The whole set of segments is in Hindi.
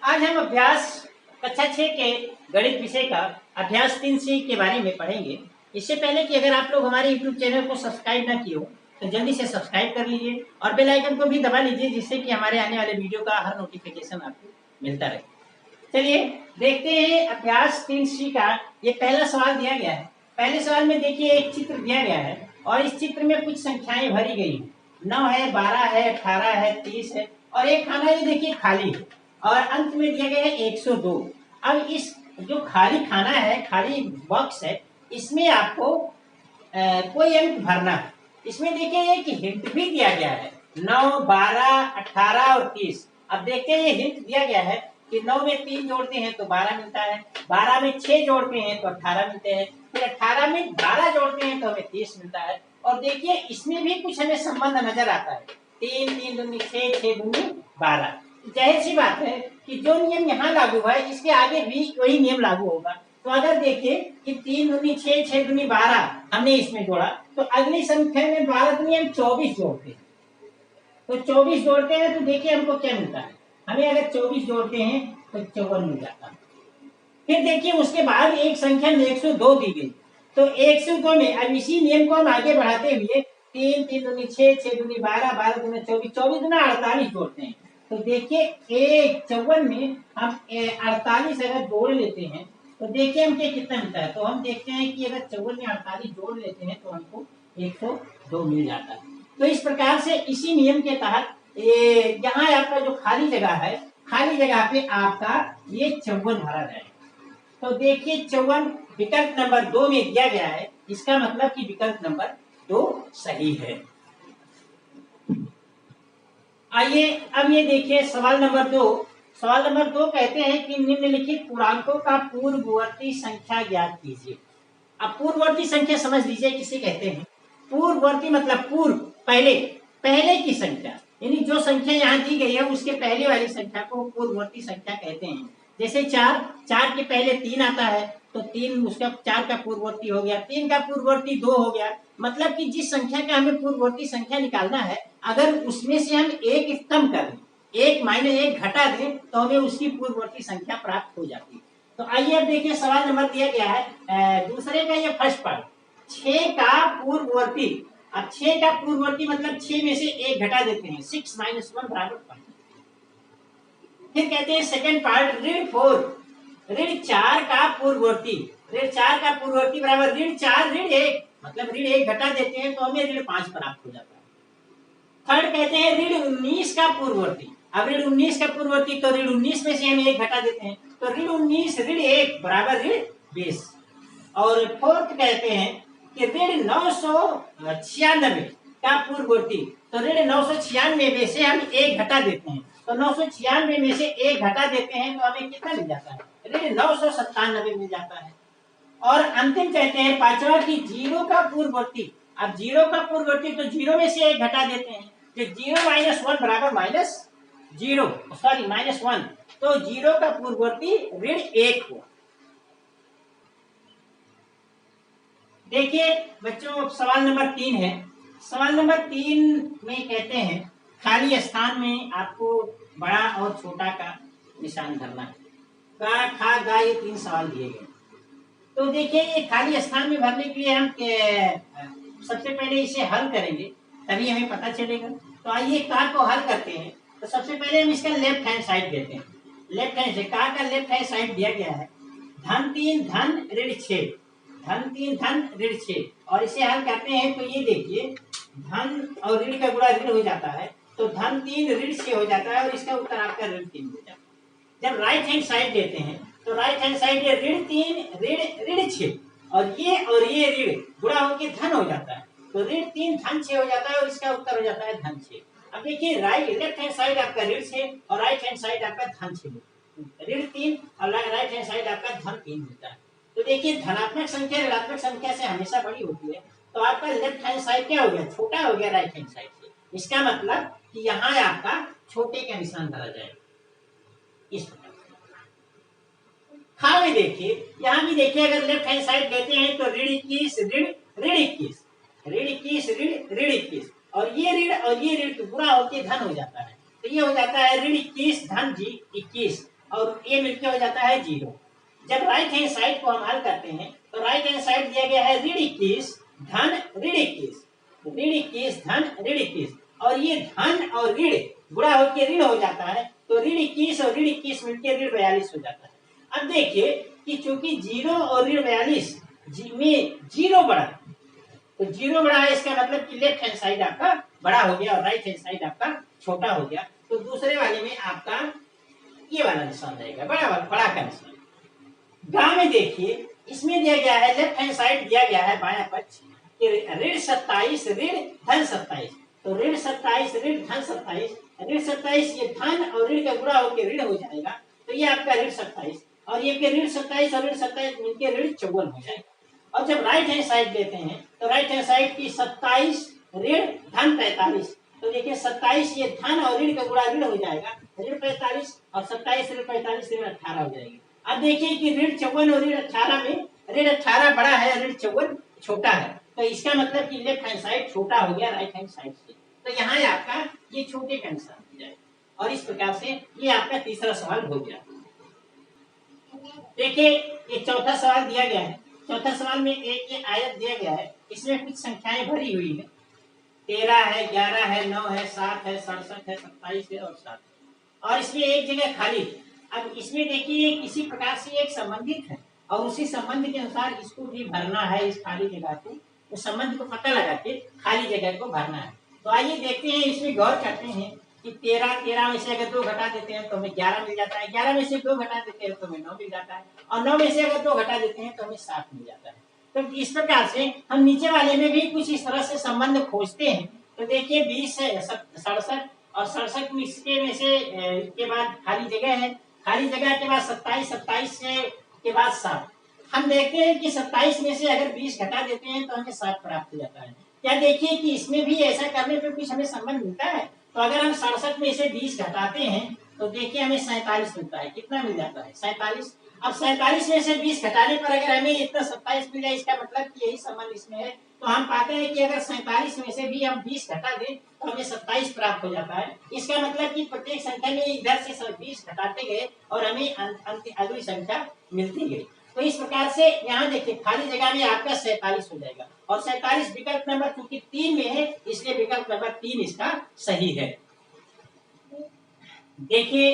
आज हम अभ्यास कक्षा 6 के गणित विषय का अभ्यास 3C के बारे में पढ़ेंगे। इससे पहले कि अगर आप लोग हमारे यूट्यूब चैनल को सब्सक्राइब ना किए हो तो जल्दी से सब्सक्राइब कर लीजिए और बेल आइकन को भी दबा लीजिए, जिससे कि हमारे आने वाले वीडियो का हर नोटिफिकेशन आपको मिलता रहे। चलिए देखते हैं अभ्यास 3C का ये पहला सवाल दिया गया है। पहले सवाल में देखिए एक चित्र दिया गया है और इस चित्र में कुछ संख्याएं भरी गई हैं। 9 है, 12 है, 18 है, 30 है और एक खाना ये देखिए खाली है और अंत में दिया गया है 102। अब इस जो खाली खाना है, खाली बॉक्स है, इसमें आपको कोई अंक भरना है। इसमें देखिए एक हिंट भी दिया गया है 9, 12, 18 और 30। अब देखते हैं ये हिंट दिया गया है कि 9 में 3 जोड़ते हैं तो 12 मिलता है, 12 में 6 जोड़ते हैं तो 18 मिलते हैं, फिर 18 में 12 जोड़ते हैं तो हमें 30 मिलता है। और देखिए इसमें भी कुछ हमें संबंध नजर आता है, 3, 3 दूनी 6, 6 दूनी 12। जाहिर सी बात है कि जो नियम यहाँ लागू है इसके आगे भी वही नियम लागू होगा। तो अगर देखिए कि 3 दूनी 6, 6 दूनी 12 हमने इसमें जोड़ा तो अगली संख्या में 12 दूनी हम 24 जोड़ते हैं। तो 24 जोड़ते हैं तो देखिए हमको क्या मिलता है, हमें अगर 24 जोड़ते हैं तो 54 मिल जाता है। फिर देखिए उसके बाद एक संख्या 102 दी गई, तो 102 में अब इसी नियम को हम आगे बढ़ाते हुए 3, 3 दूनी 6, 6 दूनी 12, 12 दूनी 24, 24 दूना 48 जोड़ते हैं। तो देखिए 54 में हम 48 अगर जोड़ लेते हैं तो देखिए हमको कितना मिलता है। तो हम देखते हैं कि अगर 54 में 48 जोड़ लेते हैं तो हमको 102 मिल जाता है। तो इस प्रकार से इसी नियम के तहत यहाँ आपका जो खाली जगह है, खाली जगह पे आपका ये 54 भरा जाएगा। तो देखिए 54 विकल्प नंबर 2 में दिया गया है, इसका मतलब कि विकल्प नंबर 2 सही है। आइए अब ये देखिए सवाल नंबर 2। सवाल नंबर 2 कहते हैं कि निम्नलिखित पूर्णांकों का पूर्ववर्ती संख्या ज्ञात कीजिए। अब पूर्ववर्ती संख्या समझ लीजिए किसे कहते हैं। पूर्ववर्ती मतलब पूर्व, पहले, पहले की संख्या, यानी जो संख्या यहाँ दी गई है उसके पहले वाली संख्या को पूर्ववर्ती संख्या कहते हैं। जैसे 4 के पहले 3 आता है तो 3 उसका 4 का पूर्ववर्ती हो गया, 3 का पूर्ववर्ती 2 हो गया। मतलब कि जिस संख्या का हमें पूर्ववर्ती संख्या निकालना है, अगर उसमें से हम एक कम कर दें, 1 माइनस 1 घटा दें तो हमें उसकी पूर्ववर्ती संख्या प्राप्त हो जाती है। तो आइए अब देखिए सवाल नंबर दिया गया है दूसरे का, ये फर्स्ट पार्ट 6 का पूर्ववर्ती। अब 6 का पूर्ववर्ती मतलब 6 में से 1 घटा देते हैं, 6 माइनस 1 बराबर 5। फिर कहते हैं सेकंड पार्ट ऋण 4, ऋण 4 का पूर्ववर्ती, ऋण 4 का पूर्ववर्ती बराबर ऋण 4 ऋण 1, मतलब ऋण 1 घटा देते हैं तो हमें ऋण 5 प्राप्त हो जाता है। थर्ड कहते हैं ऋण 19 का पूर्ववर्ती। अब ऋण 19 का पूर्ववर्ती तो ऋण 19 में से हम 1 घटा देते हैं तो ऋण 19 ऋण 1 बराबर ऋण 20। और फोर्थ कहते हैं कि ऋण 996 का पूर्ववर्ती, तो ऋण 996 में से हम 1 घटा देते हैं तो 996 में से 1 घटा देते हैं तो हमें कितना मिल जाता है, ऋण 997 मिल जाता है। और अंतिम कहते हैं पांचवा की 0 का पूर्ववर्ती। अब 0 का पूर्ववर्ती तो 0 में से 1 घटा देते हैं तो 0 माइनस 1 बराबर माइनस 0, सॉरी माइनस 1, तो 0 का पूर्ववर्ती ऋण 1 हुआ। देखिए बच्चों सवाल नंबर 3 है। सवाल नंबर 3 में कहते हैं खाली स्थान में आपको बड़ा और छोटा का निशान धरना है। का, खा, गा, ये 3 सवाल दिए गए। तो देखिए ये खाली स्थान में भरने के लिए हम सबसे पहले इसे हल करेंगे तभी हमें पता चलेगा। तो आइए का को हल करते हैं। तो सबसे पहले हम इसका लेफ्ट हैंड साइड देते हैं। लेफ्ट हैंड से का लेफ्ट हैंड साइड दिया गया है धन 3 धन ऋण 6, धन 3 धन ऋण 6, और इसे हल करते हैं तो ये देखिए धन और ऋण का गुणा ऋण हो जाता है तो धन 3 ऋण 6 हो जाता है और इसका उत्तर आपका ऋण 3 हो जाता है। जब राइट हैंड साइड देते हैं तो राइट हैंड साइड ये ऋण 3 ऋण 6 और ये ऋण गुणा होकर धन हो जाता है तो ऋण 3 धन 6 हो जाता है और इसका उत्तर हो जाता है धन 6। अब देखिए लेफ्ट हैंड साइड आपका ऋण 6 और राइट हैंड साइड आपका धन 6, ऋण 3 और राइट हैंड साइड आपका धन 3 होता है। तो देखिए धनात्मक संख्या ऋणात्मक संख्या से हमेशा बड़ी होती है तो आपका लेफ्ट हैंड साइड क्या हो गया, छोटा हो गया राइट हैंड साइड से। इसका मतलब कि यहाँ आपका छोटे का निशान धरा जाएगा इस प्रकार। खा में देखिए, यहाँ भी देखिए अगर लेफ्ट हैंड साइड लेते हैं तो ऋण 21 ऋण 21, ऋण 21 ऋण 21, और ये ऋण तो बुरा होकर धन हो जाता है तो ये हो जाता है ऋण 21 धन जी 21, और ये मिलके हो जाता है 0। जब राइट हैंड साइड को हम हल करते हैं तो राइट हैंड साइड दिया गया है ऋण 21 धन ऋण 21, ऋण 21 धन ऋण 21, और ये धन और ऋण गुणा होकर ऋण हो जाता है, तो ऋण 21 और ऋण 21 मिलकर ऋण 42 हो जाता है। अब देखिए कि चूंकि 0 और ऋण 42 में 0 बड़ा, तो 0 बड़ा है, इसका मतलब कि लेफ्ट हैंड साइड आपका बड़ा हो गया और राइट हैंड साइड आपका छोटा हो गया। तो दूसरे वाले में आपका ये वाला निशान रहेगा, बड़ा का निशान। गांव में देखिए इसमें दिया गया है लेफ्ट हैंड साइड दिया गया है बायां पक्ष ऋण 27 ऋण धन 27, तो ऋण 27 ऋण धन 27, ऋण 27 ये धन और ऋण का गुणा होकर ऋण हो जाएगा, तो ये आपका ऋण 27 और ये ऋण 27 और ऋण 27 मिलकर ऋण 54 हो जाएगा। और जब राइट हैंड साइड लेते हैं तो राइट हैंड साइड की 27 ऋण धन 45, तो देखिए 27 ये धन और ऋण का गुणा ऋण हो जाएगा, ऋण 45 और 27 ऋण 45 ऋण 18 हो जाएगी। अब देखिए कि ऋण 54 और ऋण 18 में ऋण 18 बड़ा है, ऋण 54 छोटा है, तो इसका मतलब कि लेफ्ट हैंड साइड छोटा हो गया राइट हैंड साइड से, तो यहाँ आपका ये छोटे का निशान हो जाएगा। और इस प्रकार से ये आपका तीसरा सवाल हो गया। देखिए ये चौथा सवाल दिया गया है। चौथा सवाल में एक ये आयत दिया गया है, इसमें कुछ संख्याएं भरी हुई है, 13 है, 11 है, 9 है, 7 है, 67 है, 27 है और 7, और इसमें एक जगह खाली। अब इसमें देखिए किसी प्रकार से एक संबंधित है और उसी संबंध के अनुसार इसको भी भरना है, इस खाली जगह को, उस संबंध को पता लगा के खाली जगह को भरना है। तो आइए देखते हैं, इसमें गौर करते हैं कि 13 में से अगर 2 घटा देते हैं तो हमें 11 मिल जाता है, 11 में से 2 घटा देते हैं तो हमें 9 मिल जाता है, और 9 में से अगर 2 घटा देते हैं तो हमें 7 मिल जाता है। तो इस प्रकार से हम नीचे वाले में भी कुछ इस तरह से संबंध खोजते हैं। तो देखिए 20 है, 67 और 67 में से के बाद खाली जगह है, खाली जगह के बाद 27 के बाद 7। हम देखते हैं कि 27 में से अगर 20 घटा देते हैं तो हमें 7 प्राप्त हो जाता है। क्या देखिए कि इसमें भी ऐसा करने पे कुछ हमें संबंध मिलता है। तो अगर हम 67 में से 20 घटाते हैं तो देखिए हमें 47 मिलता है। कितना मिल जाता है? 47। अब 47 में से 20 घटाने पर अगर हमें इतना 27 मिल जाए, इसका मतलब कि यही संबंध इसमें है। तो हम पाते हैं कि अगर 47 में से भी हम 20 घटा दें तो हमें 27 प्राप्त हो जाता है। इसका मतलब कि प्रत्येक संख्या में इधर से 20 घटाते गए और हमें अगली संख्या मिलती गई। तो इस प्रकार से यहाँ देखिए खाली जगह में आपका 47 हो जाएगा, और 47 विकल्प नंबर चूंकि 3 में है इसलिए विकल्प नंबर 3 इसका सही है। देखिए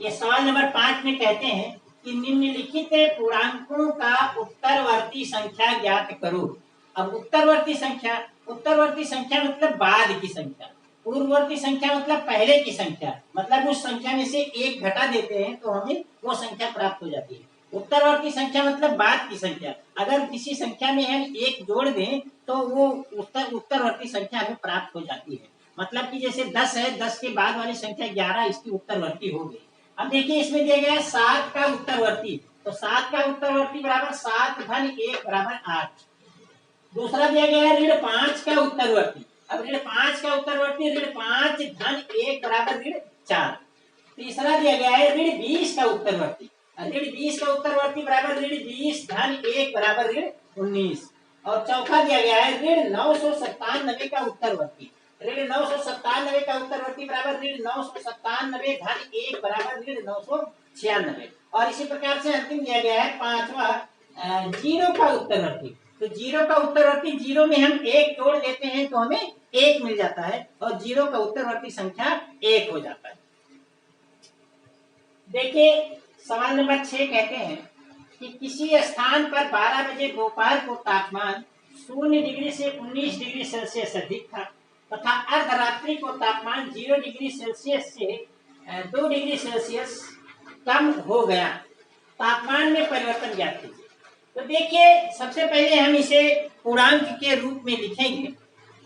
ये सवाल नंबर 5 में कहते हैं कि निम्नलिखित पूर्णांकों का उत्तरवर्ती संख्या ज्ञात करो। अब उत्तरवर्ती संख्या मतलब बाद की संख्या, पूर्ववर्ती संख्या मतलब पहले की संख्या, मतलब उस संख्या में से 1 घटा देते हैं तो हमें वो संख्या प्राप्त हो जाती है। उत्तरवर्ती संख्या मतलब बाद की संख्या, अगर किसी संख्या में हम 1 जोड़ दें तो वो उत्तरवर्ती संख्या हमें प्राप्त हो जाती है। मतलब कि जैसे 10 है, 10 के बाद वाली संख्या 11 इसकी उत्तरवर्ती हो गई। अब देखिए इसमें दिया गया है 7 का उत्तरवर्ती, तो 7 का उत्तरवर्ती बराबर 7 धन 1 बराबर 8। दूसरा दिया गया है ऋण 5 का उत्तरवर्ती, अब ऋण 5 का उत्तरवर्ती ऋण 5 धन 1 बराबर ऋण 4। तीसरा दिया गया है ऋण 20 का उत्तरवर्ती, ऋण 20 का उत्तरवर्ती बराबर ऋण 20 धन 1 बराबर ऋण 19। और चौथा दिया गया है ऋण 997 का उत्तरवर्ती, ऋण 997 का उत्तरवर्ती बराबर ऋण 997 धन 1 बराबर ऋण 996। और इसी प्रकार से अंतिम दिया गया है 5वां 0 का उत्तरवर्ती, तो 0 का उत्तरवर्ती 0 में हम 1 जोड़ देते हैं तो हमें 1 मिल जाता है, और 0 का उत्तरवर्ती संख्या 1 हो जाता है। देखिए सवाल नंबर 6 कहते हैं कि किसी स्थान पर 12 बजे दोपहर को तापमान 0 डिग्री से 19 डिग्री सेल्सियस अधिक था तथा अर्धरात्रि को तापमान 0 डिग्री सेल्सियस से 2 डिग्री सेल्सियस कम हो गया, तापमान में परिवर्तन ज्ञात कीजिए। तो देखिए सबसे पहले हम इसे पूर्णांक के रूप में लिखेंगे,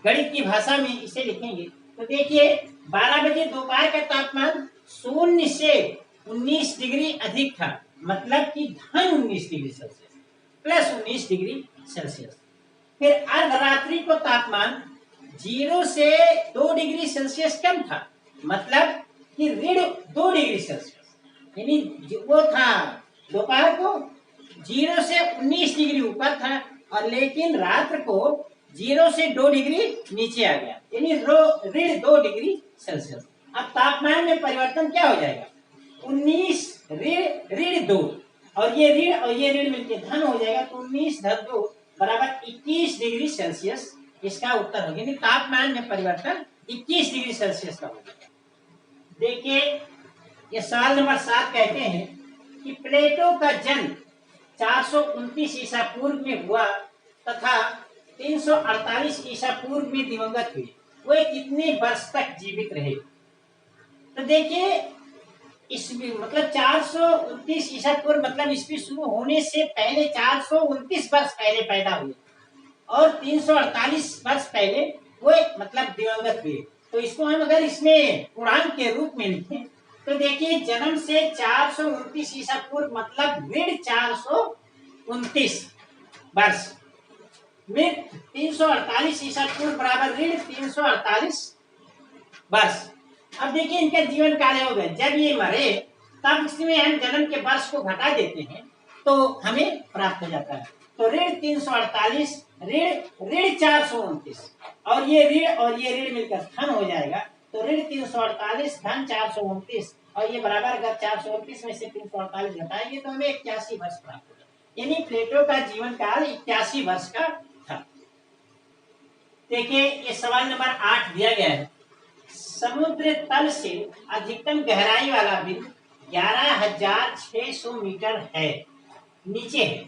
गणित की भाषा में इसे लिखेंगे। तो देखिए 12 बजे दोपहर का तापमान 0 से 19 डिग्री अधिक था, मतलब कि धन 19 degree Celsius plus 19 degree Celsius. फिर अर्धरात्रि को तापमान 0 से 2 डिग्री सेल्सियस कम था, मतलब कि ऋण 2 डिग्री सेल्सियस, यानी वो था दोपहर को 0 से 19 डिग्री ऊपर था और लेकिन रात्र को 0 से 2 डिग्री नीचे आ गया, यानी ऋण 2 डिग्री सेल्सियस। अब तापमान में परिवर्तन क्या हो जाएगा? 19 ऋण ऋण 2 और ये ऋण मिलके धन हो जाएगा, तो 19 - 2 बराबर 21 डिग्री सेल्सियस इसका उत्तर हो गया। तापमान में परिवर्तन 21 डिग्री सेल्सियस का होगा। देखिए ये सवाल नंबर 7 कहते हैं कि प्लेटो का जन्म 429 ईसा पूर्व में हुआ तथा 348 ईसा पूर्व में दिवंगत हुए, वे कितने वर्ष तक जीवित रहे? तो देखिए ईस्वी मतलब 429 ईसा पूर्व मतलब ईस्वी शुरू होने से पहले 429 वर्ष पहले पैदा हुए और 348 वर्ष पहले वो मतलब दिवंगत हुए। तो इसको हम अगर इसमें पूर्णांक के रूप में लिखें तो देखिए जन्म से 429 ईसा पूर्व मतलब ऋण 429 वर्ष, मृत 348 ईसा पूर्व बराबर ऋण 348 वर्ष। अब देखिए इनका जीवन काल हो गए, जब ये मरे तब इसमें हम जन्म के वर्ष को घटा देते हैं तो हमें प्राप्त हो जाता है। तो ऋण 348 ऋण 429 और ये ऋण मिलकर धन हो जाएगा। तो ऋण 348 धन 429 और ये बराबर अगर 429 में से 348 घटाएंगे तो हमें 81 वर्ष प्राप्त होगा। यानी प्लेटो का जीवन काल 81 वर्ष का था। देखिए ये सवाल नंबर 8 दिया गया है। समुद्र तल से अधिकतम गहराई वाला बिंदु 11,600 मीटर है नीचे है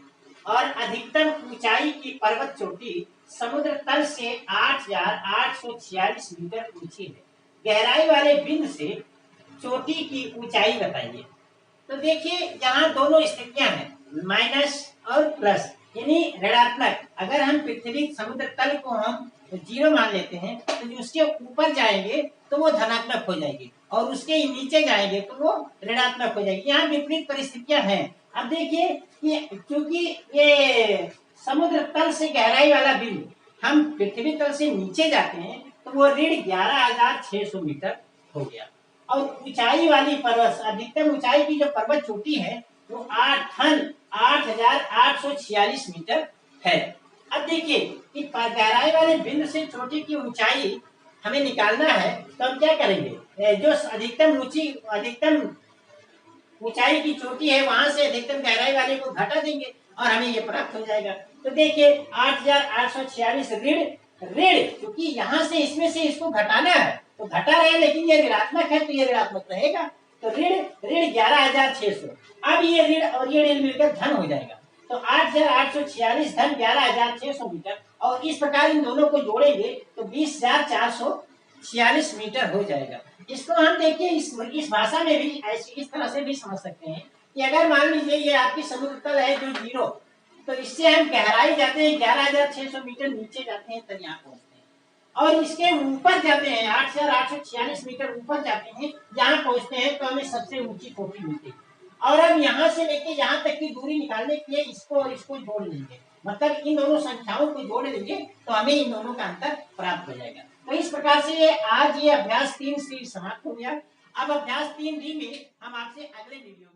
और अधिकतम ऊंचाई की पर्वत चोटी समुद्र तल से 8,846 मीटर ऊंची है। गहराई वाले बिंदु से चोटी की ऊंचाई बताइए। तो देखिए यहाँ दोनों स्थितियां हैं, माइनस और प्लस यानी ऋणात्मक। अगर हम पृथ्वी समुद्र तल को हम 0 मान लेते हैं तो उसके ऊपर जाएंगे तो वो धनात्मक हो जाएगी और उसके नीचे जाएंगे तो वो ऋणात्मक हो जाएगी। यहाँ विपरीत परिस्थितियां हैं। अब देखिए कि क्योंकि ये समुद्र तल से गहराई वाला बिंदु हम पृथ्वी तल से नीचे जाते हैं तो वो ऋण 11,600 मीटर हो गया और ऊंचाई वाली पर्वत अधिकतम ऊंचाई की जो पर्वत चोटी है वो 8,846 मीटर है। अब देखिए कि गहराई वाले बिंदु से चोटी की ऊंचाई हमें निकालना है तो हम क्या करेंगे, जो अधिकतम ऊंचाई की चोटी है वहां से अधिकतम गहराई वाले को घटा देंगे और हमें ये प्राप्त हो जाएगा। तो देखिए 8,846 ऋण क्योंकि यहाँ से इसमें से इसको घटाना है तो घटा रहे हैं लेकिन ये ऋणात्मक है तो ये ऋणात्मक रहेगा। तो ऋण 11,600। अब ये ऋण और ये ऋण मिलकर धन हो जाएगा। तो 8,846 धन 11,600 मीटर और इस प्रकार इन दोनों को जोड़ेंगे तो 20,446 मीटर हो जाएगा। इसको हम देखिए इस भाषा में भी इस तरह से भी समझ सकते हैं कि अगर मान लीजिए ये आपकी समुद्र तल है जो 0, तो इससे हम गहराई जाते हैं 11,600 मीटर नीचे जाते हैं तब यहाँ पहुंचते हैं और इसके ऊपर जाते हैं 8,846 मीटर ऊपर जाते हैं, यहाँ पहुंचते हैं तो हमें सबसे ऊंची चोटी मिलती है। और अब यहाँ से लेके यहाँ तक की दूरी निकालने के लिए इसको और इसको जोड़ लेंगे, मतलब इन दोनों संख्याओं को जोड़ लेंगे तो हमें इन दोनों का अंतर प्राप्त हो जाएगा। तो इस प्रकार से आज ये अभ्यास 3 समाप्त हो गया। अब अभ्यास 3 में हम आपसे अगले वीडियो